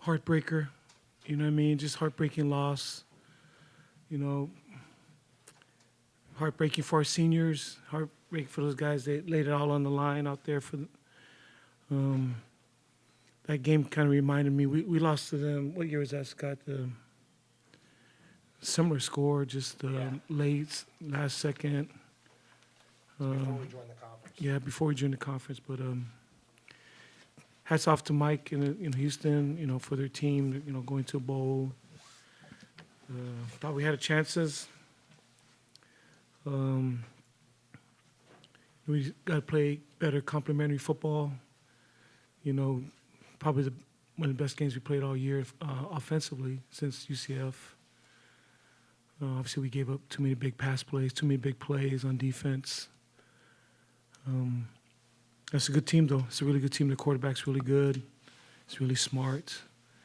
heartbreaker. You know what I mean? Just heartbreaking loss. You know, heartbreaking for our seniors. Heartbreaking for those guys. They laid it all on the line out there for. That game kind of reminded me. We lost to them. What year was that, Scott? Similar score, just late, last second. Before we joined the conference. Yeah, before we joined the conference. But hats off to Mike in Houston, for their team, going to a bowl. Thought we had chances. We got to play better complementary football. Probably one of the best games we played all year offensively since UCF. Obviously, we gave up too many big pass plays, too many big plays on defense. That's a good team, though. It's a really good team. The quarterback's really good. He's really smart.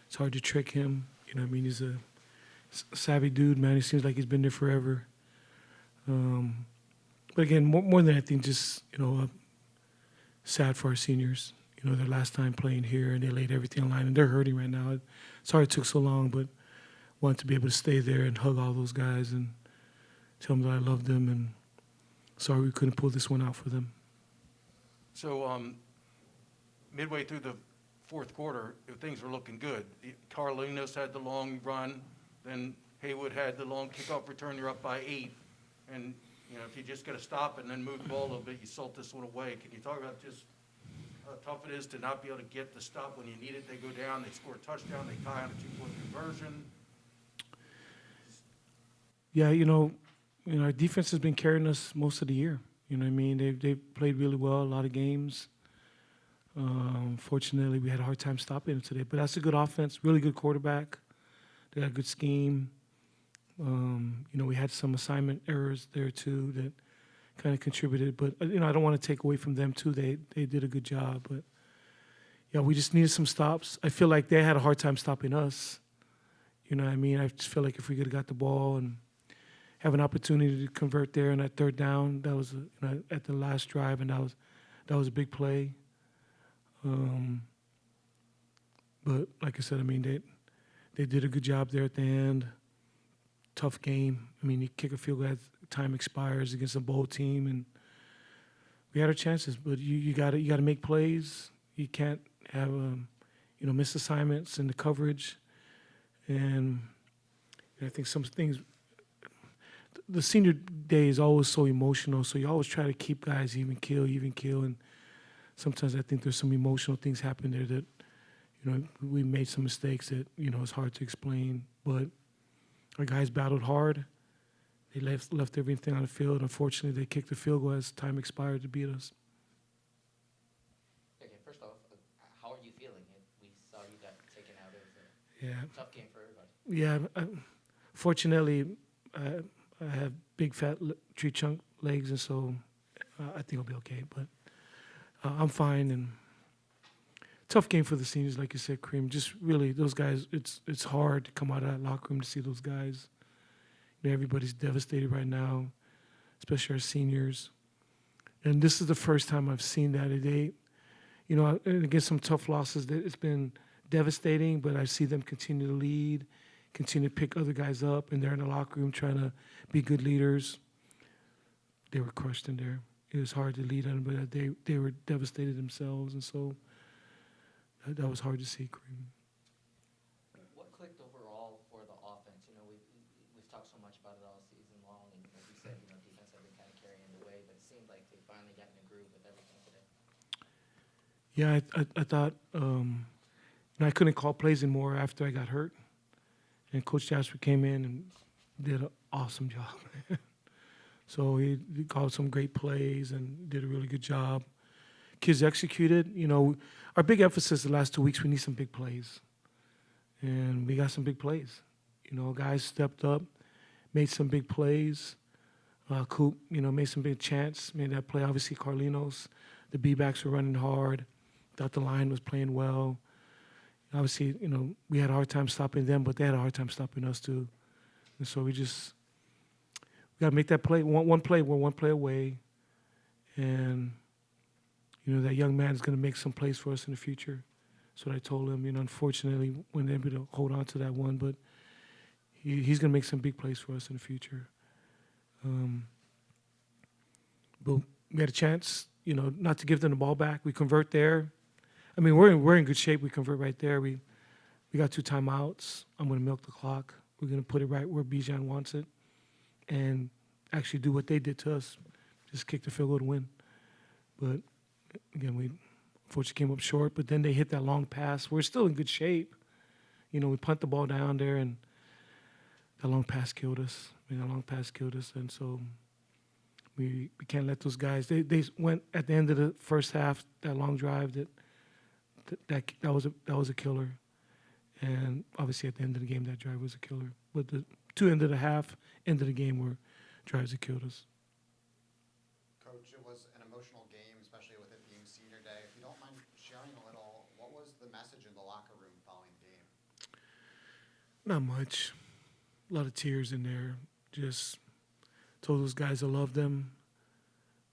It's hard to trick him. He's a savvy dude, man. He seems like he's been there forever. But again, more than anything, just, sad for our seniors. Their last time playing here, and they laid everything on line, and they're hurting right now. Sorry it took so long, but wanted to be able to stay there and hug all those guys and tell them that I love them, and sorry we couldn't pull this one out for them. So midway through the fourth quarter, things were looking good. Carlinos had the long run, then Haywood had the long kickoff return. You're up by 8, and if you just got to stop and then move the ball a little bit, you salt this one away. Can you talk about just how tough it is to not be able to get the stop when you need it? They go down, they score a touchdown, they tie on a 2-point conversion. Yeah, our defense has been carrying us most of the year. You know what I mean? They played really well, a lot of games. Fortunately, we had a hard time stopping them today. But that's a good offense, really good quarterback. They got a good scheme. We had some assignment errors there, too, that kind of contributed. But, I don't want to take away from them, too. They did a good job. But, yeah, we just needed some stops. I feel like they had a hard time stopping us. You know what I mean? I just feel like if we could have got the ball and have an opportunity to convert there on that third down, that was at the last drive, and that was a big play. But like I said, they did a good job there at the end. Tough game. You kick a field goal as time expires against a bowl team, and we had our chances. But you got to make plays. You can't have missed assignments in the coverage, and I think some things. The senior day is always so emotional, so you always try to keep guys even keel, and sometimes I think there's some emotional things happen there that, we made some mistakes that, it's hard to explain, but our guys battled hard. They left everything on the field. Unfortunately, they kicked the field goal as time expired to beat us. Okay, first off, how are you feeling? We saw you got taken out of a tough game for everybody. Yeah, fortunately, I have big, fat tree chunk legs, and so I think I'll be okay. But I'm fine. And tough game for the seniors, like you said, Kareem. Just really, those guys, it's hard to come out of that locker room to see those guys. Everybody's devastated right now, especially our seniors. And this is the first time I've seen that. And against some tough losses, it's been devastating, but I see them continue to lead, continue to pick other guys up, and they're in the locker room trying to be good leaders. They were crushed in there. It was hard to lead them, but they were devastated themselves, and so that was hard to see, Kareem. What clicked overall for the offense? We've talked so much about it all season long, and like you said, defense had been kind of carrying the way, but it seemed like they finally got in a groove with everything today. Yeah, I thought I couldn't call plays anymore after I got hurt. And Coach Jasper came in and did an awesome job. So he called some great plays and did a really good job. Kids executed. Our big emphasis the last 2 weeks, we need some big plays. And we got some big plays. Guys stepped up, made some big plays. Coop, made some big chants, made that play. Obviously, Carlinos, the B-backs were running hard. Thought the line was playing well. Obviously, we had a hard time stopping them, but they had a hard time stopping us too. And so we got to make that play. One play, we're one play away. And, that young man is going to make some plays for us in the future. So I told him, unfortunately, we weren't able to hold on to that one, but he's going to make some big plays for us in the future. But we had a chance, not to give them the ball back. We convert there. I mean, we're in good shape. We convert right there. We got 2 timeouts. I'm going to milk the clock. We're going to put it right where Bijan wants it and actually do what they did to us, just kick the field goal to win. But, again, we unfortunately came up short. But then they hit that long pass. We're still in good shape. We punt the ball down there, and that long pass killed us. And so we can't let those guys. They went at the end of the first half, that long drive, that was a killer. And obviously at the end of the game, that drive was a killer. But the 2 end of the half, end of the game were drives that killed us. Coach, it was an emotional game, especially with it being senior day. If you don't mind sharing a little, what was the message in the locker room following the game? Not much. A lot of tears in there. Just told those guys I love them.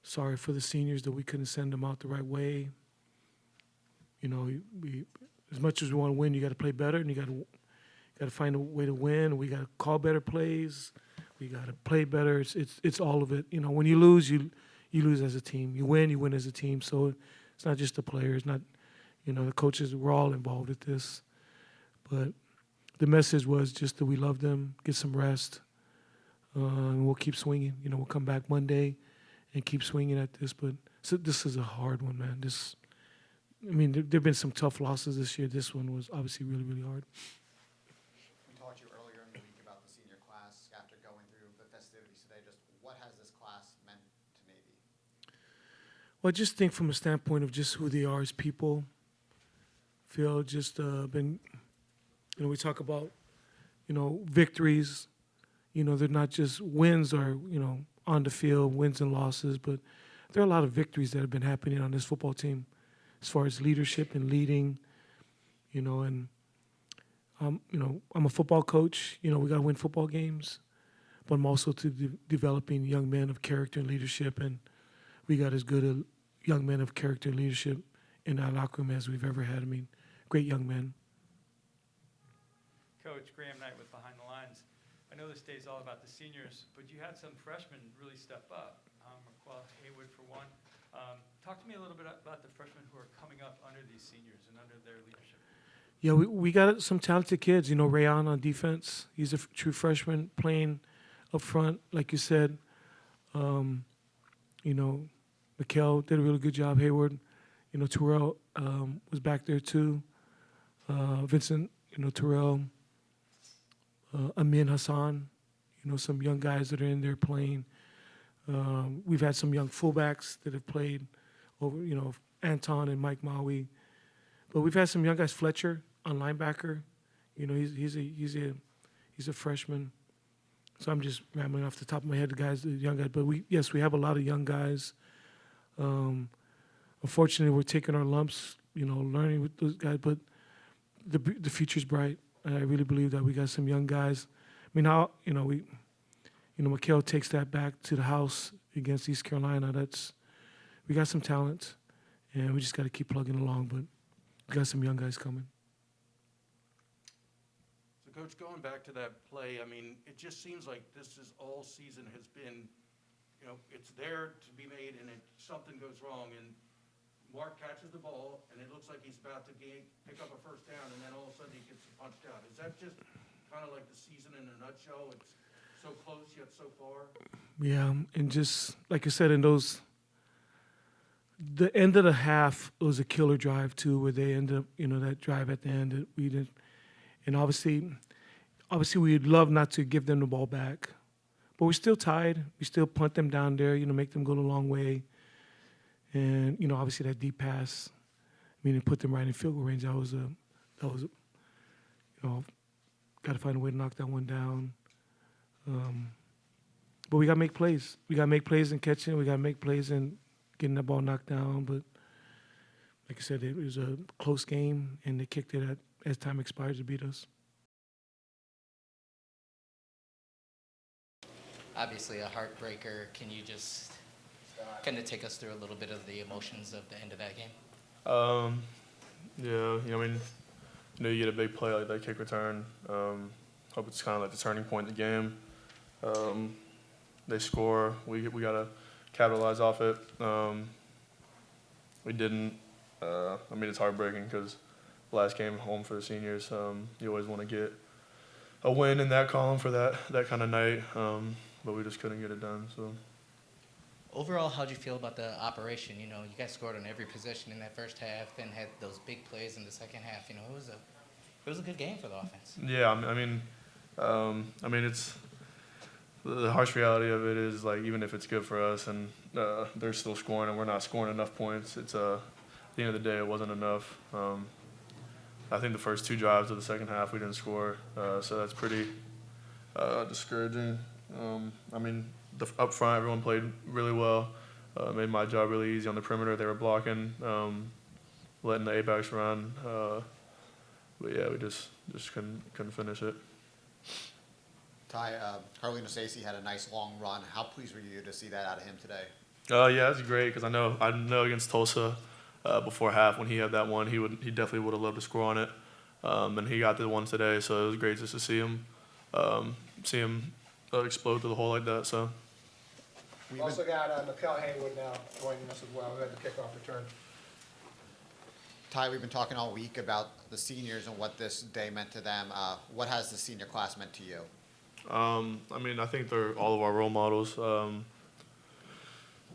Sorry for the seniors that we couldn't send them out the right way. We as much as we want to win, you got to play better, and you got to find a way to win. We got to call better plays. We got to play better. It's all of it. When you lose, you lose as a team. You win as a team. So it's not just the players, not the coaches. We're all involved with this. But the message was just that we love them, get some rest, and we'll keep swinging. We'll come back Monday and keep swinging at this. But this is a hard one, man. There've been some tough losses this year. This one was obviously really, really hard. We talked to you earlier in the week about the senior class after going through the festivities today. Just what has this class meant to Navy? Well, I just think from a standpoint of just who they are as people, Phil, just been, we talk about, victories. They're not just wins or, on the field, wins and losses, but there are a lot of victories that have been happening on this football team as far as leadership and leading, and, I'm a football coach. We got to win football games, but I'm also developing young men of character and leadership, and we got as good a young men of character and leadership in our locker room as we've ever had. Great young men. Coach Graham Knight with Behind the Lines. I know this day is all about the seniors, but you had some freshmen really step up. Maquel Haywood, for one. Talk to me a little bit about the freshmen who are coming up under these seniors and under their leadership. Yeah, we got some talented kids. Rayuan on defense. He's a true freshman playing up front, like you said. Maquel did a really good job. Hayward. Terrell was back there too. Vincent, Terrell. Amin Hassan. Some young guys that are in there playing. We've had some young fullbacks that have played over, Anton and Mike Maui. But we've had some young guys. Fletcher on linebacker. He's a freshman. So I'm just rambling off the top of my head, the young guys. But we have a lot of young guys. Unfortunately, we're taking our lumps, learning with those guys. But the future's bright. I really believe that we got some young guys. Maquel takes that back to the house against East Carolina. We got some talent, and we just got to keep plugging along. But we got some young guys coming. So, Coach, going back to that play, it just seems like this is all season has been, it's there to be made, and something goes wrong, and Mark catches the ball, and it looks like he's about to pick up a first down, and then all of a sudden he gets punched out. Is that just kind of like the season in a nutshell? It's so close yet so far. Yeah, and just like I said, the end of the half was a killer drive too, where they ended up, that drive at the end that we did, and obviously we'd love not to give them the ball back, but we're still tied. We still punt them down there, make them go the long way, and obviously that deep pass, it put them right in field goal range. That was got to find a way to knock that one down. But we got to make plays. We got to make plays in catching. We got to make plays in getting that ball knocked down. But like I said, it was a close game, and they kicked it as time expired to beat us. Obviously a heartbreaker. Can you just kind of take us through a little bit of the emotions of the end of that game? Yeah, I mean, you get a big play like that kick return. Hope it's kind of like the turning point in the game. They score. We gotta capitalize off it. We didn't. I mean, it's heartbreaking because last game home for the seniors. You always want to get a win in that column for that kind of night, but we just couldn't get it done. So. Overall, how'd you feel about the operation? You guys scored on every possession in that first half, then had those big plays in the second half. It was a good game for the offense. Yeah, I mean, it's the harsh reality of it is like even if it's good for us and they're still scoring and we're not scoring enough points, it's at the end of the day it wasn't enough. I think the first 2 drives of the second half we didn't score, so that's pretty discouraging. I mean, up front everyone played really well, made my job really easy on the perimeter. They were blocking, letting the A-backs run. But yeah, we just couldn't finish it. Tai, Carlino Stacey had a nice long run. How pleased were you to see that out of him today? Yeah, that's great because I know against Tulsa before half when he had that one, he definitely would have loved to score on it, and he got the one today. So it was great just to see him explode through the hole like that. So. We've also got Maquel Haywood now joining us as well, who had the kickoff return. Tai, we've been talking all week about the seniors and what this day meant to them. What has the senior class meant to you? I mean, I think they're all of our role models.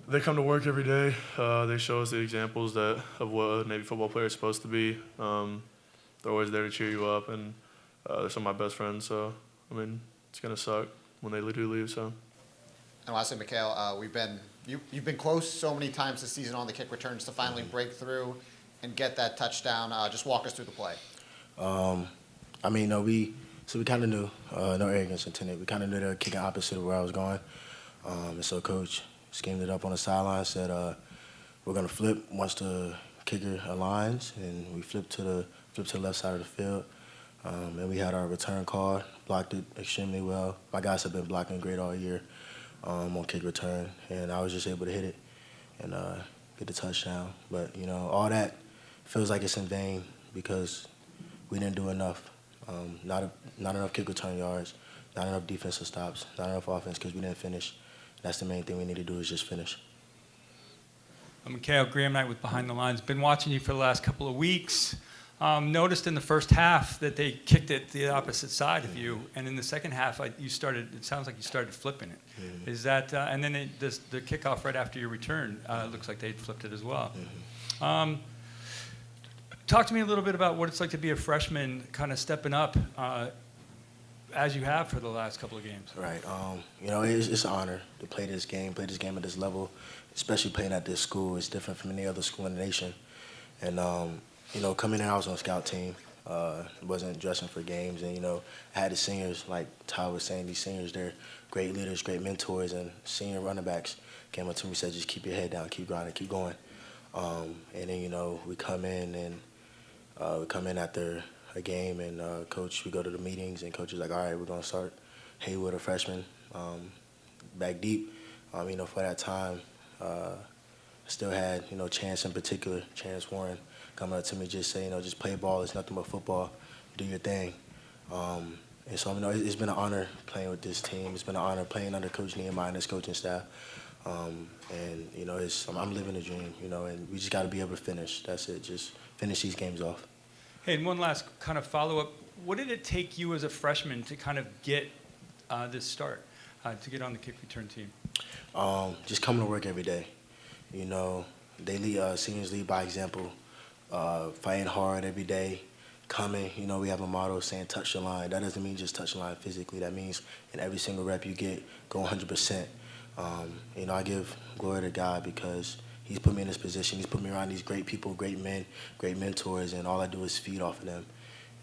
They come to work every day. They show us the examples of what a Navy football player is supposed to be. They're always there to cheer you up, and they're some of my best friends. So, I mean, it's gonna suck when they do leave. So. And lastly, Maquel, you've been close so many times this season on the kick returns to finally break through and get that touchdown. Just walk us through the play. I mean, we kind of knew, no arrogance intended. We kind of knew they were kicking opposite of where I was going, and so Coach schemed it up on the sideline. Said we're gonna flip once the kicker aligns, and we flipped to the left side of the field, and we had our return call, blocked it extremely well. My guys have been blocking great all year on kick return, and I was just able to hit it and get the touchdown. But all that feels like it's in vain because we didn't do enough. Not enough kick return yards, not enough defensive stops, not enough offense because we didn't finish. That's the main thing we need to do is just finish. Maquel, Graham Knight with Behind the Lines. Been watching you for the last couple of weeks. Noticed in the first half that they kicked it the opposite side of you, and in the second half, it sounds like you started flipping it. Mm-hmm. Is that, and then the kickoff right after your return, looks like they flipped it as well. Mm-hmm. Talk to me a little bit about what it's like to be a freshman, kind of stepping up as you have for the last couple of games. Right. It's an honor to play this game at this level, especially playing at this school. It's different from any other school in the nation. And, coming in, I was on scout team, wasn't dressing for games. And, I had the seniors, like Ty was saying, these seniors, they're great leaders, great mentors, and senior running backs came up to me and said, just keep your head down, keep grinding, keep going. And then, we come in after a game, and Coach, we go to the meetings, and Coach is like, all right, we're going to start Haywood, a freshman, back deep. For that time, still had, Chance in particular, Chance Warren, coming up to me just saying, just play ball. It's nothing but football. Do your thing. And so, it's been an honor playing with this team. It's been an honor playing under Coach Niumatalolo and his coaching staff. I'm living a dream, and we just got to be able to finish. That's it. Just finish these games off. Hey, and one last kind of follow-up. What did it take you as a freshman to kind of get this start, to get on the kick return team? Just coming to work every day. They lead, seniors lead by example, fighting hard every day, coming. We have a motto saying touch the line. That doesn't mean just touch the line physically. That means in every single rep you get, go 100%. I give glory to God because He's put me in this position. He's put me around these great people, great men, great mentors, and all I do is feed off of them.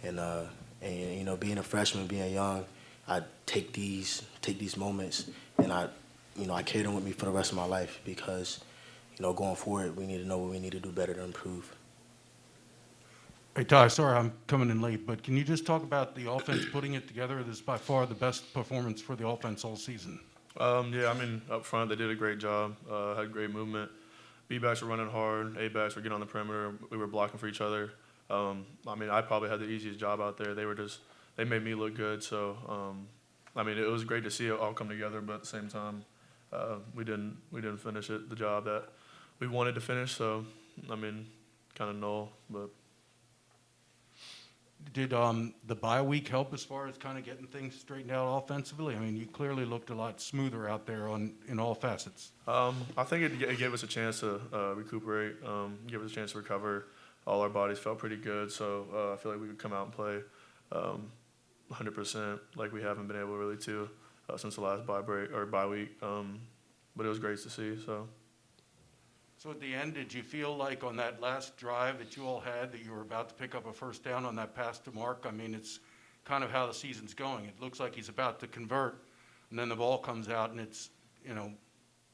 And being a freshman, being young, I take these moments and I carry them with me for the rest of my life because, going forward, we need to know what we need to do better to improve. Hey, Ty, sorry I'm coming in late, but can you just talk about the offense putting it together? This is by far the best performance for the offense all season. Up front, they did a great job, had great movement. B-backs were running hard, A-backs were getting on the perimeter. We were blocking for each other. I mean, I probably had the easiest job out there. They made me look good. So, I mean, it was great to see it all come together, but at the same time, we didn't finish the job that we wanted to finish. So, I mean, kind of null, but. Did the bye week help as far as kind of getting things straightened out offensively? I mean, you clearly looked a lot smoother out there in all facets. I think it gave us a chance to recuperate, give us a chance to recover. All our bodies felt pretty good, so I feel like we could come out and play 100% like we haven't been able really to since the last bye week. But it was great to see. So at the end, did you feel like on that last drive that you all had that you were about to pick up a first down on that pass to Mark? I mean, it's kind of how the season's going. It looks like he's about to convert, and then the ball comes out, and it's,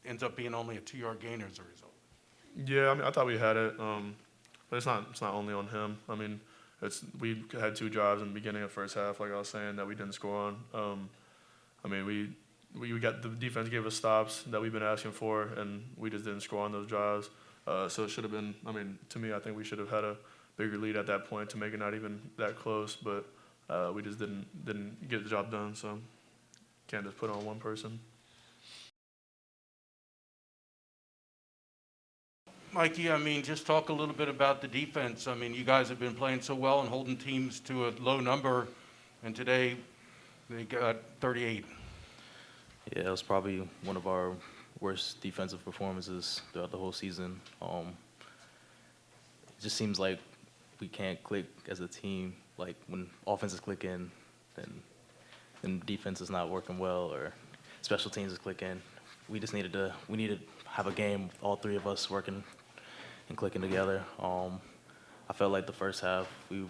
ends up being only a 2-yard gain as a result. Yeah, I mean, I thought we had it, but it's not only on him. I mean, we had 2 drives in the beginning of the first half, like I was saying, that we didn't score on. I mean, we got the defense gave us stops that we've been asking for, and we just didn't score on those drives. So it should have been. I mean, to me, I think we should have had a bigger lead at that point to make it not even that close. But we just didn't get the job done. So can't just put it on one person. Mikey, I mean, just talk a little bit about the defense. I mean, you guys have been playing so well and holding teams to a low number, and today they got 38. Yeah, it was probably one of our worst defensive performances throughout the whole season. It just seems like we can't click as a team. Like when offense is clicking, then defense is not working well, or special teams is clicking. We needed to have a game with all 3 of us working and clicking together. I felt like the first half we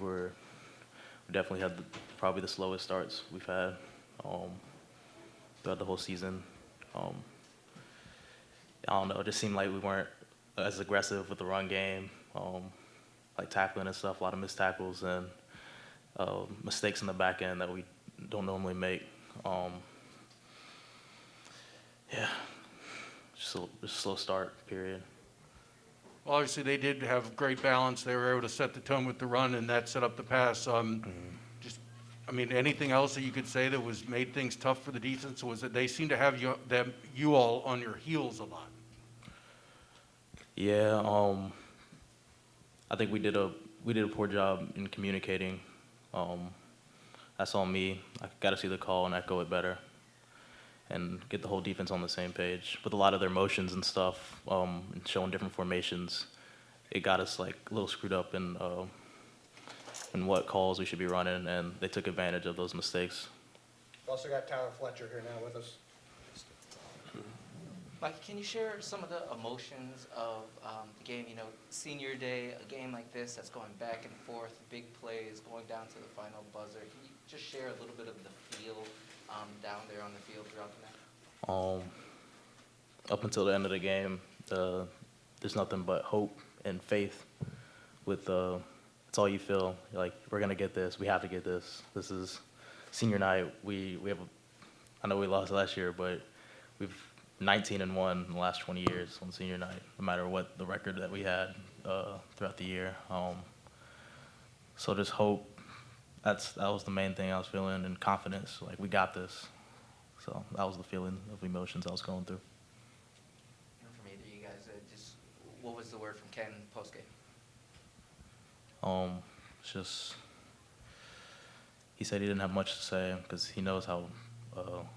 definitely had probably the slowest starts we've had throughout the whole season. I don't know, it just seemed like we weren't as aggressive with the run game, like tackling and stuff, a lot of missed tackles and mistakes in the back end that we don't normally make. Yeah, just a slow start, period. Well, obviously, they did have great balance. They were able to set the tone with the run, and that set up the pass. Anything else that you could say that made things tough for the defense? Was that they seem to have you all on your heels a lot? Yeah, I think we did a poor job in communicating. That's on me. I got to see the call and echo it better, and get the whole defense on the same page. With a lot of their motions and stuff, and showing different formations, it got us like a little screwed up in what calls we should be running, and they took advantage of those mistakes. We've also got Fletcher here now with us. Mike, can you share some of the emotions of the game? Senior day, a game like this that's going back and forth, big plays, going down to the final buzzer. Can you just share a little bit of the feel down there on the field throughout the night? Up until the end of the game, there's nothing but hope and faith. It's all you feel. You're like, we're gonna get this. We have to get this. This is senior night. We have. I know we lost last year, but we've 19-1 in the last 20 years on senior night. No matter what the record that we had throughout the year. So just hope. That was the main thing I was feeling, and confidence. Like, we got this. So that was the feeling of emotions I was going through. From either of you guys, what was the word from Ken postgame? It's just, he said he didn't have much to say because he knows how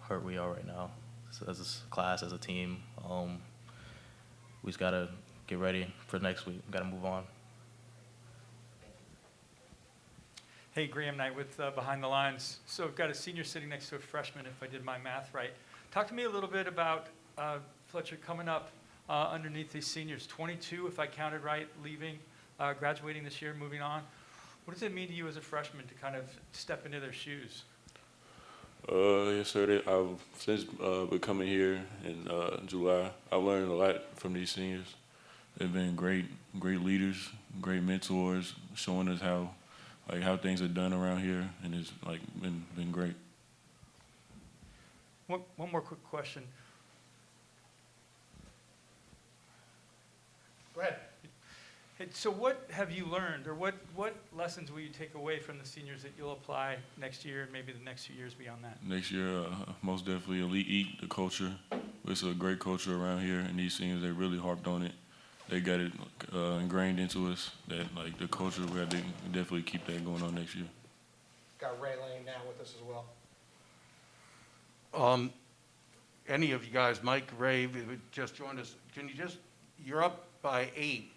hurt we are right now. So as a class, as a team, we just got to get ready for next week. We got to move on. Hey, Graham Knight with Behind the Lines. So I've got a senior sitting next to a freshman, if I did my math right. Talk to me a little bit about Fletcher coming up underneath these seniors. 22, if I counted right, leaving, graduating this year, moving on. What does it mean to you as a freshman to kind of step into their shoes? Yes, sir. Since coming here in July, I've learned a lot from these seniors. They've been great leaders, great mentors, showing us how things are done around here, and it's been great. One more quick question. Go ahead. Hey, so what have you learned, or what lessons will you take away from the seniors that you'll apply next year and maybe the next few years beyond that? Next year, most definitely elite eat the culture. It's a great culture around here, and these seniors, they really harped on it. They got it ingrained into us, that like the culture, we have to definitely keep that going on next year. Got Ray Lane now with us as well. Any of you guys, Mike, Ray, who just joined us, can you just, you're up by 8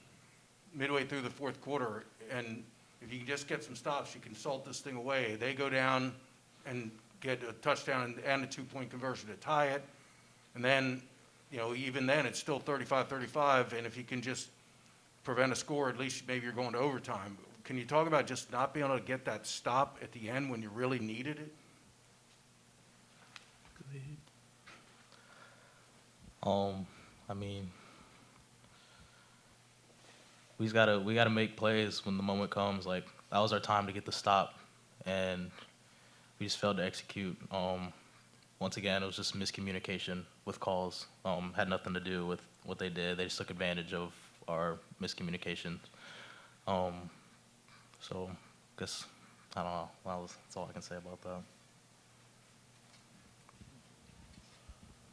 midway through the fourth quarter, and if you can just get some stops, you can salt this thing away. They go down and get a touchdown and a 2-point conversion to tie it, and then, even then, it's still 35-35, and if you can just prevent a score, at least maybe you're going to overtime. Can you talk about just not being able to get that stop at the end when you really needed it? I mean, we gotta make plays when the moment comes. Like, that was our time to get the stop, and we just failed to execute. Once again, it was just miscommunication with calls. Had nothing to do with what they did. They just took advantage of our miscommunication. So, I guess, I don't know. That's all I can say about that.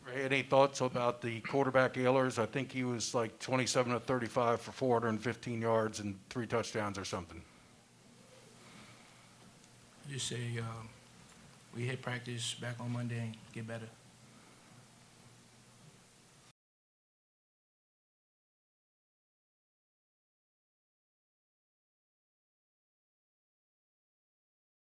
Ray, any thoughts about the quarterback Ehlers? I think he was like 27 of 35 for 415 yards and 3 touchdowns or something. Just say we hit practice back on Monday and get better.